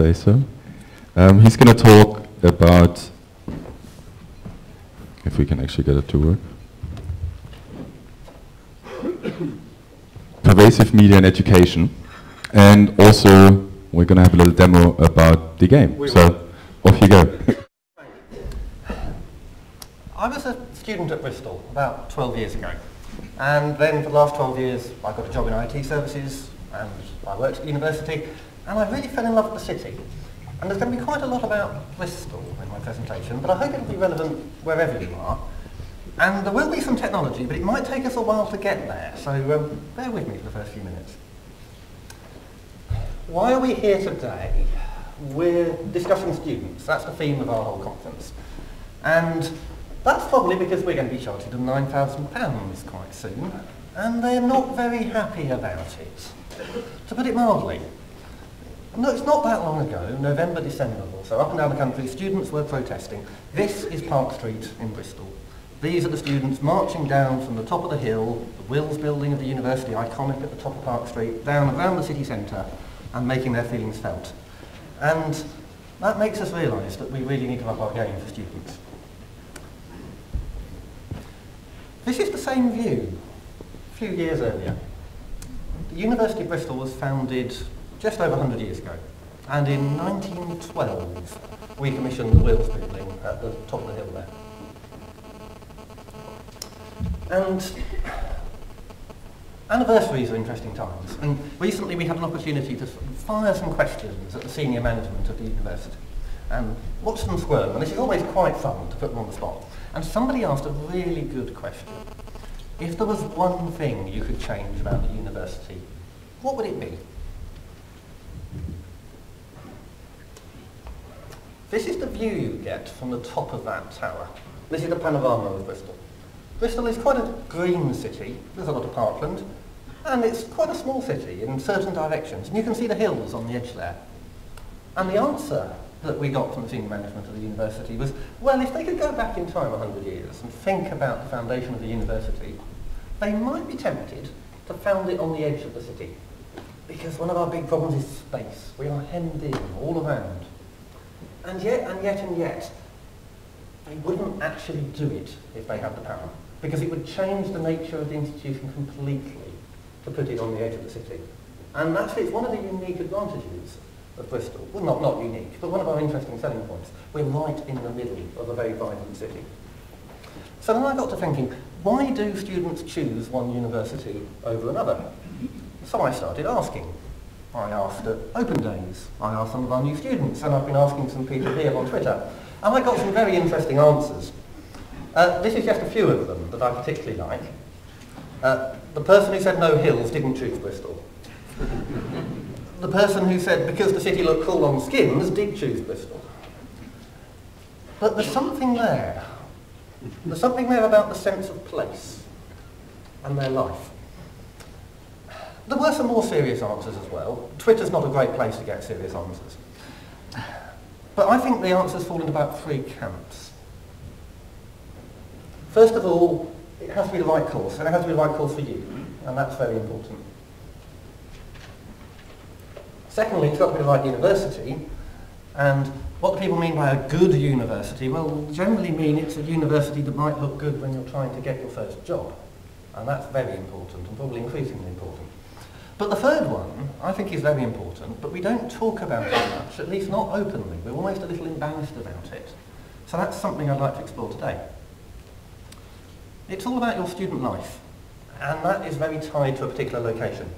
say so. He's going to talk about, if we can actually get it to work, pervasive media and education, and also we're going to have a little demo about the game. So off you go. I was a student at Bristol about 12 years ago, and then for the last 12 years I got a job in IT services and I worked at university, and I really fell in love with the city. And there's going to be quite a lot about Bristol in my presentation, but I hope it'll be relevant wherever you are. And there will be some technology, but it might take us a while to get there, so bear with me for the first few minutes. Why are we here today? We're discussing students. That's the theme of our whole conference. And that's probably because we're going to be charging them £9,000 quite soon, and they're not very happy about it, to put it mildly. No, it's not that long ago, November, December or so, up and down the country, students were protesting. This is Park Street in Bristol. These are the students marching down from the top of the hill, the Wills building of the university, iconic at the top of Park Street, down around the city centre, and making their feelings felt. And that makes us realise that we really need to up our game for students. This is the same view a few years earlier. The University of Bristol was founded just over 100 years ago, and in 1912 we commissioned the Wills building at the top of the hill there. And anniversaries are interesting times, and recently we had an opportunity to fire some questions at the senior management of the university and watch them squirm, and this is always quite fun to put them on the spot. And somebody asked a really good question. If there was one thing you could change about the university, what would it be? This is the view you get from the top of that tower. This is the panorama of Bristol. Bristol is quite a green city, there's a lot of parkland, and it's quite a small city in certain directions, and you can see the hills on the edge there. And the answer that we got from the senior management of the university was, well, if they could go back in time 100 years and think about the foundation of the university, they might be tempted to found it on the edge of the city. Because one of our big problems is space. We are hemmed in all around. And yet, they wouldn't actually do it if they had the power, because it would change the nature of the institution completely to put it on the edge of the city. And that's one of the unique advantages of Bristol. Well, not unique, but one of our interesting selling points. We're right in the middle of a very vibrant city. So then I got to thinking, why do students choose one university over another? So I started asking. I asked at open days, I asked some of our new students, and I've been asking some people here on Twitter. And I got some very interesting answers. This is just a few of them that I particularly like. The person who said no hills didn't choose Bristol. The person who said because the city looked cool on skins did choose Bristol. But there's something there. There's something there about the sense of place and their life. There were some more serious answers as well. Twitter's not a great place to get serious answers. But I think the answers fall into about three camps. First of all, it has to be the right course, and it has to be the right course for you, and that's very important. Secondly, it's got to be the right university, and what do people mean by a good university? Well, generally mean it's a university that might look good when you're trying to get your first job, and that's very important, and probably increasingly important. But the third one, I think, is very important, but we don't talk about it much, at least not openly. We're almost a little embarrassed about it. So that's something I'd like to explore today. It's all about your student life, and that is very tied to a particular location.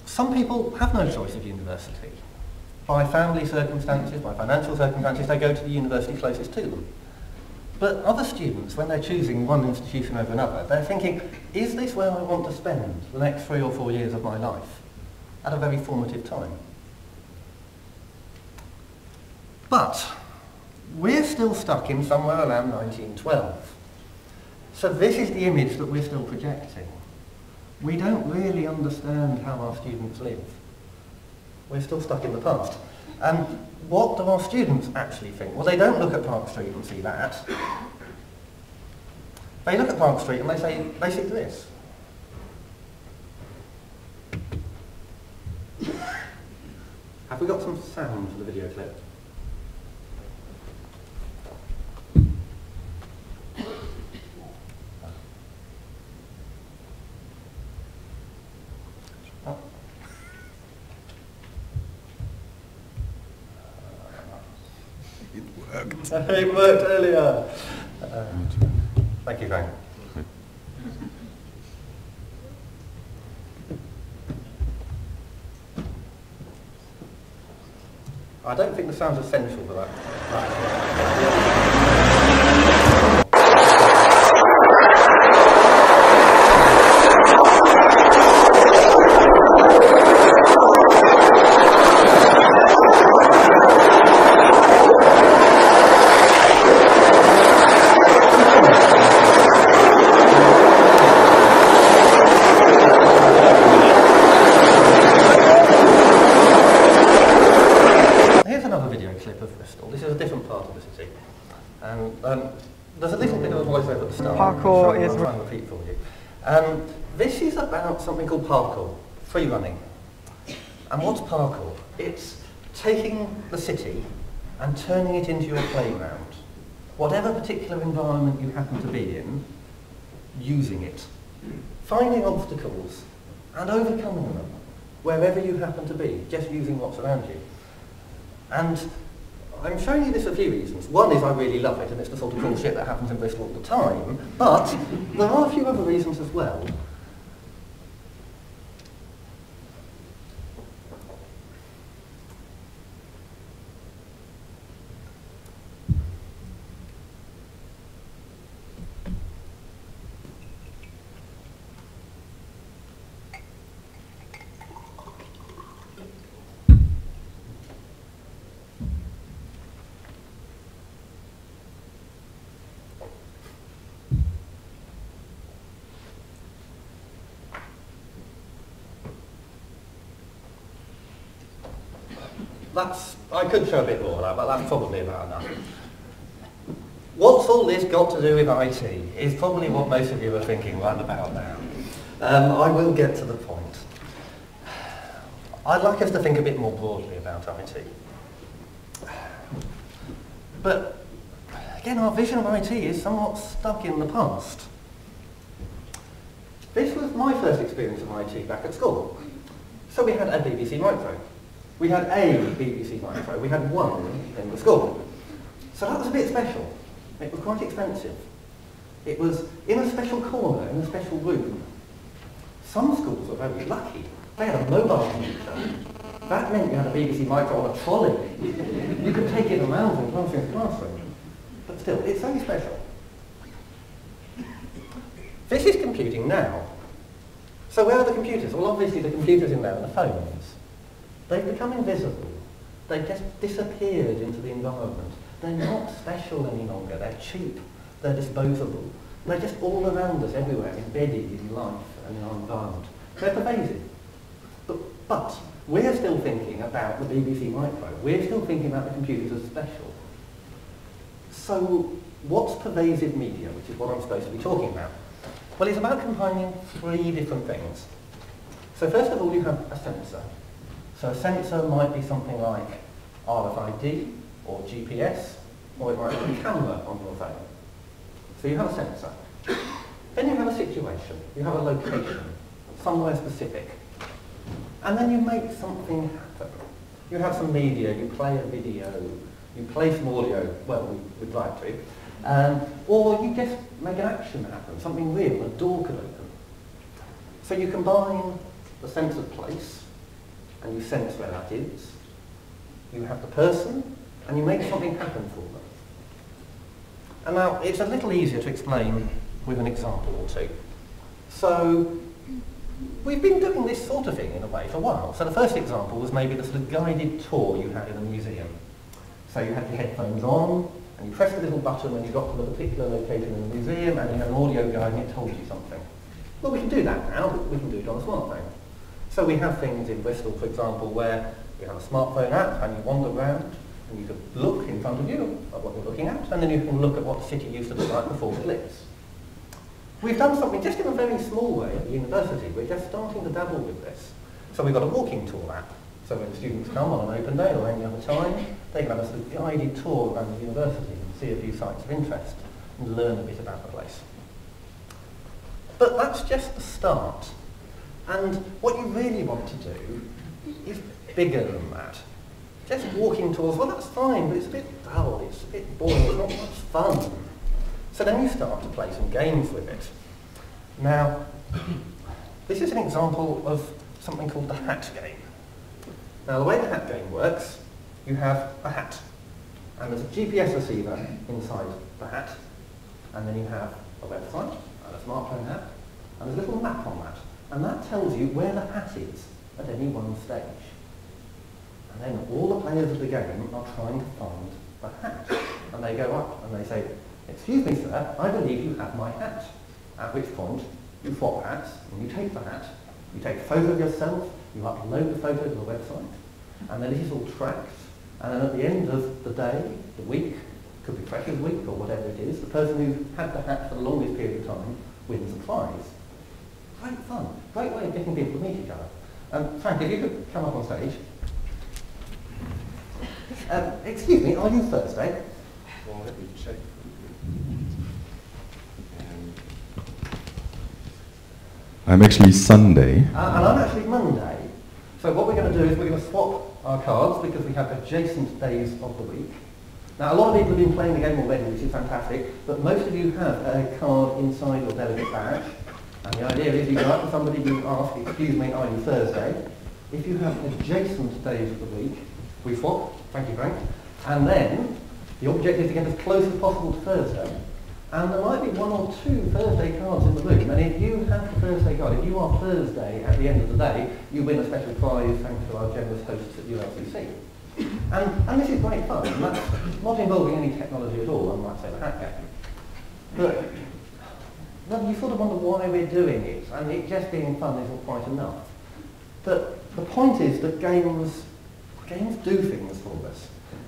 Some people have no choice of university. By family circumstances, by financial circumstances, they go to the university closest to them. But other students, when they're choosing one institution over another, they're thinking, is this where I want to spend the next 3 or 4 years of my life at a very formative time? But we're still stuck in somewhere around 1912. So this is the image that we're still projecting. We don't really understand how our students live. We're still stuck in the past. And what do our students actually think? Well, they don't look at Park Street and see that. They look at Park Street and they say basically this. Have we got some sound for the video clip? Oh. It worked. It worked earlier. Thank you, Frank. I don't think the sound's essential for that. Clip of Bristol. This is a different part of the city. And there's a little bit of a voiceover at the start. Parkour is... I'll try and repeat for you. This is about something called parkour, free running. And what's parkour? It's taking the city and turning it into your playground. Whatever particular environment you happen to be in, using it. Finding obstacles and overcoming them, wherever you happen to be, just using what's around you. And I'm showing you this for a few reasons. One is I really love it, and it's the sort of cool shit that happens in Bristol all the time. But there are a few other reasons as well. I could show a bit more of that, but that's probably about enough. What's all this got to do with IT is probably what most of you are thinking right about now. I will get to the point. I'd like us to think a bit more broadly about IT. But again, our vision of IT is somewhat stuck in the past. This was my first experience of IT back at school. So we had a BBC Micro. We had a BBC Micro. We had one in the school. So that was a bit special. It was quite expensive. It was in a special corner, in a special room. Some schools were very lucky. They had a mobile computer. That meant you had a BBC Micro on a trolley. You could take it around from classroom to classroom. But still, it's very special. This is computing now. So where are the computers? Well, obviously the computers in there are the phones. They've become invisible. They've just disappeared into the environment. They're not special any longer. They're cheap. They're disposable. They're just all around us, everywhere, embedded in life and in our environment. They're pervasive. But we're still thinking about the BBC Micro. We're still thinking about the computers as special. So what's pervasive media, which is what I'm supposed to be talking about? Well, it's about combining three different things. So first of all, you have a sensor. So a sensor might be something like RFID or GPS, or it might be a camera on your phone. So you have a sensor. Then you have a situation. You have a location, somewhere specific. And then you make something happen. You have some media, you play a video, you play some audio, well, we'd like to, or you just make an action happen, something real, a door could open. So you combine the sense of place, and you sense where that is. You have the person, and you make something happen for them. And now, it's a little easier to explain with an example or two. So, we've been doing this sort of thing in a way for a while. So the first example was maybe the sort of guided tour you had in a museum. So you had your headphones on, and you pressed a little button and you got to the particular location in the museum, and you had an audio guide and it told you something. Well, we can do that now, but we can do it on a smartphone. So we have things in Bristol, for example, where you have a smartphone app and you wander around and you can look in front of you at what you're looking at, and then you can look at what the city used to look like before it lit. We've done something just in a very small way at the university. We're just starting to dabble with this. So we've got a walking tour app. So when students come on an open day or any other time, they can have a sort of guided tour around the university and see a few sites of interest and learn a bit about the place. But that's just the start. And what you really want to do is bigger than that. Just walking tours, well that's fine, but it's a bit dull, it's a bit boring, it's not much fun. So then you start to play some games with it. Now, this is an example of something called the hat game. Now the way the hat game works, you have a hat, and there's a GPS receiver inside the hat, and then you have a website, and a smartphone app, and there's a little map on that, and that tells you where the hat is at any one stage. And then all the players of the game are trying to find the hat, and they go up and they say, "Excuse me sir, I believe you have my hat." At which point you swap hats, and you take the hat, you take a photo of yourself, you upload the photo to the website, and then it is all tracked, and then at the end of the day, the week, could be Freshers' Week or whatever it is, the person who had the hat for the longest period of time wins a prize. Great fun, great way of getting people to meet each other. Frank, if you could come up on stage. Excuse me, are you Thursday? Well, let me check. I'm actually Sunday. And I'm actually Monday. So what we're going to do is we're going to swap our cards because we have adjacent days of the week. Now a lot of people have been playing the game already, which is fantastic, but most of you have a card inside your delegate badge. And the idea is you go up to somebody and you ask, "Excuse me, are you Thursday?" If you have adjacent days of the week, we swap, thank you Frank, and then the objective is to get as close as possible to Thursday. And there might be one or two Thursday cards in the room, and if you have the Thursday card, if you are Thursday at the end of the day, you win a special prize thanks to our generous hosts at ULCC. And this is great fun, and that's not involving any technology at all, unlike say the hat game. But well, you sort of wonder why we're doing it, and it just being fun isn't quite enough. But the point is that games do things for us.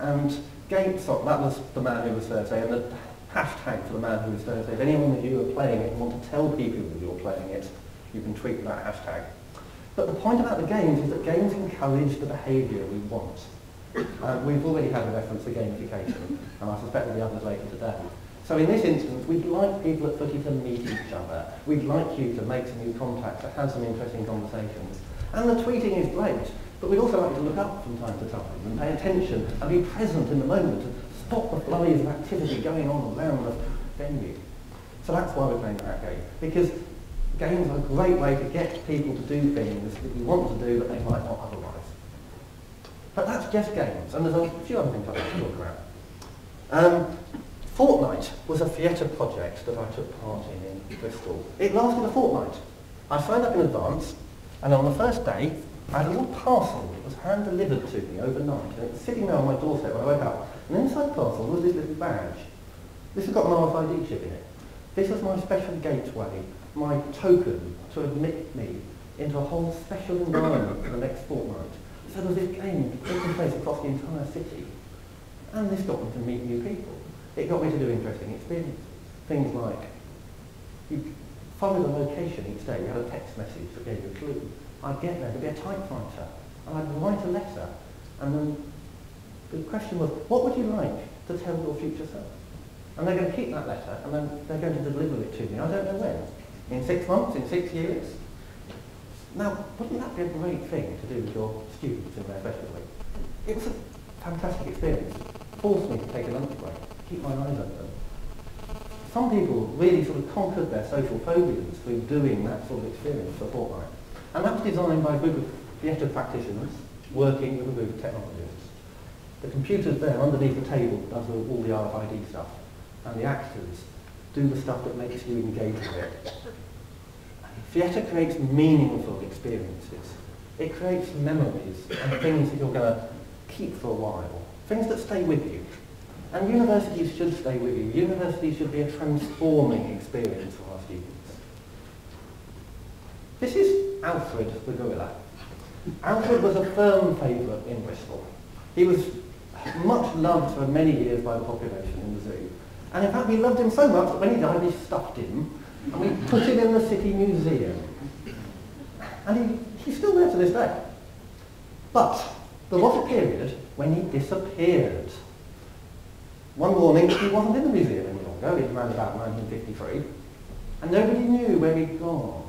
And GameStop, that was the man who was Thursday, and the hashtag for the man who was Thursday. If anyone of you are playing it and want to tell people that you're playing it, you can tweet that hashtag. But the point about the games is that games encourage the behaviour we want. We've already had a reference to gamification, and I suspect there'll be others later today. So in this instance, we'd like people at Footy to meet each other. We'd like you to make some new contacts, to have some interesting conversations. And the tweeting is great, but we'd also like you to look up from time to time and pay attention and be present in the moment and stop the flurries of activity going on around the venue. So that's why we're playing that game, because games are a great way to get people to do things that we want to do that they might not otherwise. But that's just games, and there's a few other things I'd like to talk about. Fortnight was a theatre project that I took part in Bristol. It lasted a fortnight. I signed up in advance, and on the first day, I had a little parcel that was hand-delivered to me overnight, and it was sitting there on my doorstep when I woke up. And inside the parcel was this little badge. This has got an RFID chip in it. This was my special gateway, my token to admit me into a whole special environment for the next fortnight. So there was this game taking place across the entire city. And this got me to meet new people. It got me to do interesting experiences. Things like, you follow the location each day. You had a text message that gave you a clue. I'd get there, there'd be a typewriter, and I'd write a letter. And then the question was, what would you like to tell your future self? And they're going to keep that letter, and then they're going to deliver it to me. I don't know when. In 6 months, in 6 years? Now, wouldn't that be a great thing to do with your students in their special week? It was a fantastic experience. It forced me to take a lunch break, keep my eyes open. Some people really sort of conquered their social phobias through doing that sort of experience for a fortnight. And that was designed by a group of theatre practitioners working with a group of technologists. The computer's there underneath the table that does all the RFID stuff, and the actors do the stuff that makes you engage with it. Theatre creates meaningful experiences. It creates memories and things that you're going to keep for a while, things that stay with you. And universities should stay with you. Universities should be a transforming experience for our students. This is Alfred the gorilla. Alfred was a firm favourite in Bristol. He was much loved for many years by the population in the zoo. And in fact, we loved him so much that when he died, we stuffed him and we put him in the city museum. And he's still there to this day. But there was a period when he disappeared. One morning, he wasn't in the museum any longer, it was around about 1953, and nobody knew where he'd gone.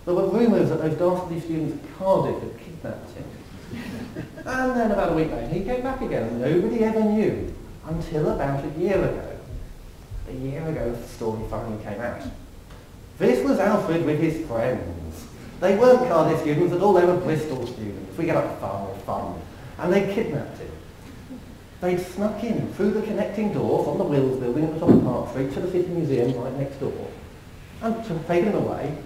There were rumours that those dastardly students at Cardiff had kidnapped him. And then about a week later, he came back again, and nobody ever knew until about a year ago. A year ago, the story finally came out. This was Alfred with his friends. They weren't Cardiff students at all, they were Bristol students. We get up fun with fun. And they kidnapped him. They'd snuck in through the connecting door from the Wills building at the top of Park Street to the City Museum right next door, and taken him away,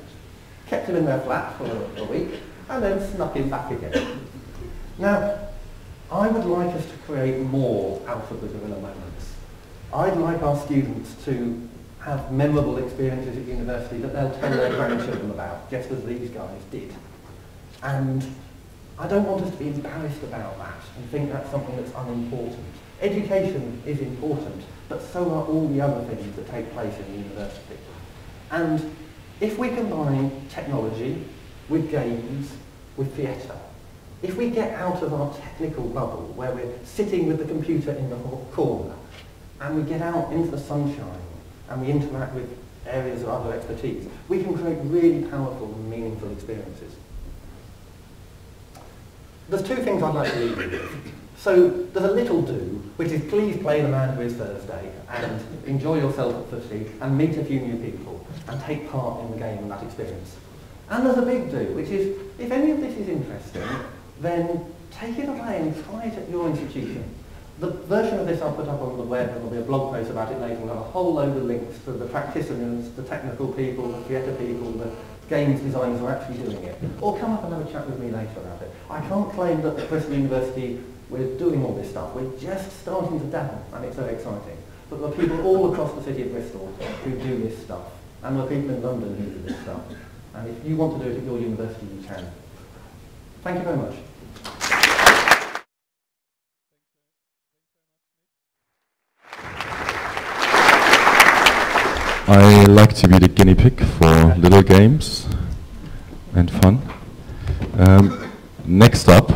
kept him in their flat for a week, and then snuck him back again. Now, I would like us to create more Alfred with Gorilla moments. I'd like our students to have memorable experiences at university that they'll tell their grandchildren about, just as these guys did. And I don't want us to be embarrassed about that and think that's something that's unimportant. Education is important, but so are all the other things that take place in the university. And if we combine technology with games, with theatre, if we get out of our technical bubble where we're sitting with the computer in the corner and we get out into the sunshine and we interact with areas of other expertise, we can create really powerful and meaningful experiences. There's two things I'd like to leave you with. So there's a little do, which is please play the Man Who Is Thursday and enjoy yourself at footy and meet a few new people and take part in the game and that experience. And there's a big do, which is if any of this is interesting, then take it away and try it at your institution. The version of this I'll put up on the web, and there'll be a blog post about it later, and I'll have a whole load of links to the practitioners, the technical people, the theatre people, the games designers who are actually doing it. Or come up and have a chat with me later about it. I can't claim that at Bristol University we're doing all this stuff. We're just starting to dabble, and it's very exciting. But there are people all across the city of Bristol who do this stuff, and there are people in London who do this stuff. And if you want to do it at your university, you can. Thank you very much. I like to be the guinea pig for little games and fun. Next up,